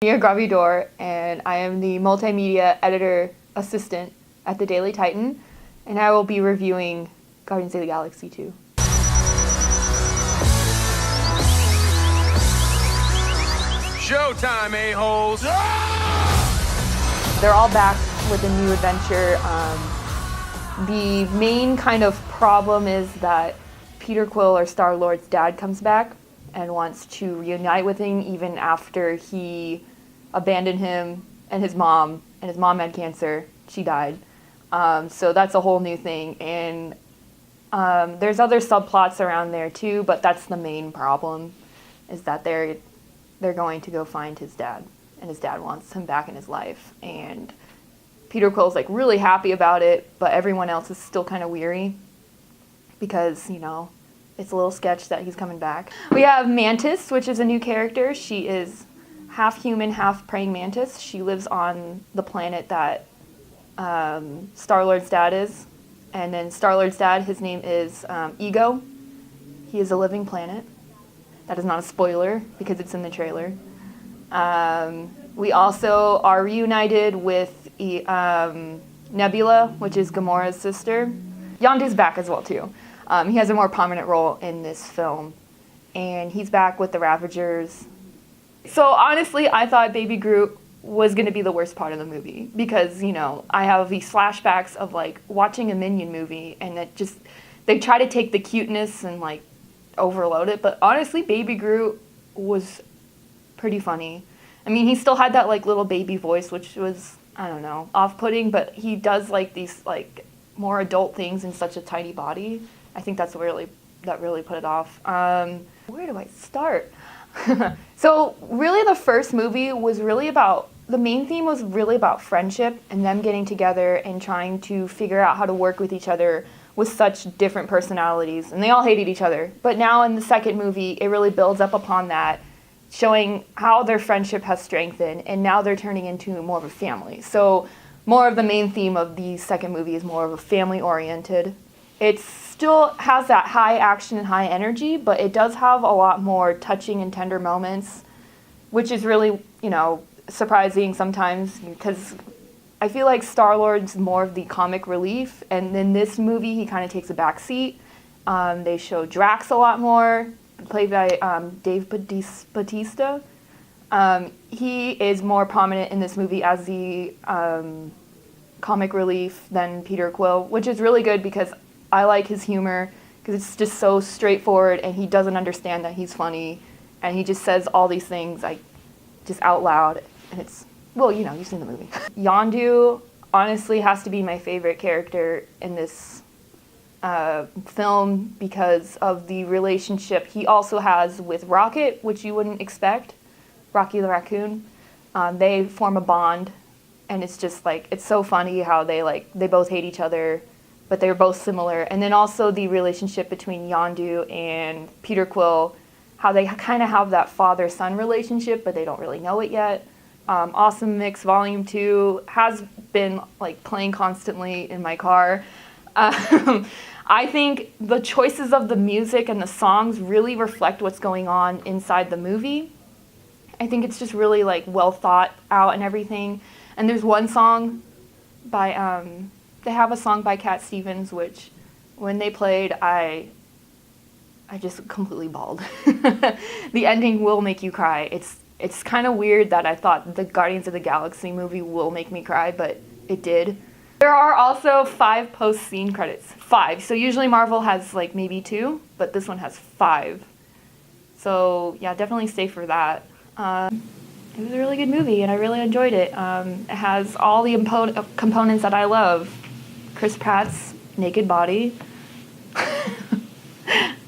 I'm Agraviador, and I am the multimedia editor assistant at the Daily Titan, and I will be reviewing Guardians of the Galaxy 2. Showtime, a-holes! They're all back with a new adventure. The main kind of problem is that Peter Quill, or Star-Lord's dad, comes back and wants to reunite with him even after he abandoned him and his mom had cancer. She died. So that's a whole new thing. And there's other subplots around there too, but that's the main problem, is that they're going to go find his dad, and his dad wants him back in his life. And Peter Quill's like really happy about it, but everyone else is still kind of weary because, you know, it's a little sketch that he's coming back. We have Mantis, which is a new character. She is half human, half praying mantis. She lives on the planet that Star-Lord's dad is. And then Star-Lord's dad, his name is Ego. He is a living planet. That is not a spoiler because it's in the trailer. We also are reunited with Nebula, which is Gamora's sister. Yondu's back as well too. He has a more prominent role in this film, and he's back with the Ravagers. So honestly, I thought Baby Groot was going to be the worst part of the movie because, you know, I have these flashbacks of like watching a Minion movie, and they try to take the cuteness and like overload it, but honestly, Baby Groot was pretty funny. I mean, he still had that like little baby voice, which was, I don't know, off-putting, but he does like these like more adult things in such a tiny body. I think that really put it off. Where do I start? So really the first movie was really about, the main theme was really about friendship and them getting together and trying to figure out how to work with each other with such different personalities, and they all hated each other. But now in the second movie, it really builds up upon that, showing how their friendship has strengthened, and now they're turning into more of a family. So more of the main theme of the second movie is more of a family-oriented. It still has that high action and high energy, but it does have a lot more touching and tender moments, which is really, you know, surprising sometimes because I feel like Star-Lord's more of the comic relief, and in this movie he kind of takes a back seat. They show Drax a lot more, played by Dave Bautista. He is more prominent in this movie as the comic relief than Peter Quill, which is really good because I like his humor because it's just so straightforward, and he doesn't understand that he's funny, and he just says all these things like just out loud, and it's, well, you know, you've seen the movie. Yondu honestly has to be my favorite character in this film because of the relationship he also has with Rocket, which you wouldn't expect. Rocky the Raccoon. They form a bond, and it's just like, it's so funny how they both hate each other, but they're both similar. And then also the relationship between Yondu and Peter Quill, how they kind of have that father-son relationship, but they don't really know it yet. Awesome Mix Volume 2 has been like playing constantly in my car. I think the choices of the music and the songs really reflect what's going on inside the movie. I think it's just really like well thought out and everything. And there's one song by, they have a song by Cat Stevens, which when they played, I just completely bawled. The ending will make you cry. It's kind of weird that I thought the Guardians of the Galaxy movie will make me cry, but it did. There are also 5 post-scene credits. 5. So usually Marvel has like maybe 2, but this one has 5. So yeah, definitely stay for that. It was a really good movie, and I really enjoyed it. It has all the components that I love. Chris Pratt's naked body,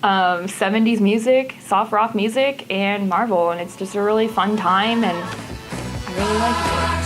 70s music, soft rock music, and Marvel, and it's just a really fun time, and I really liked it.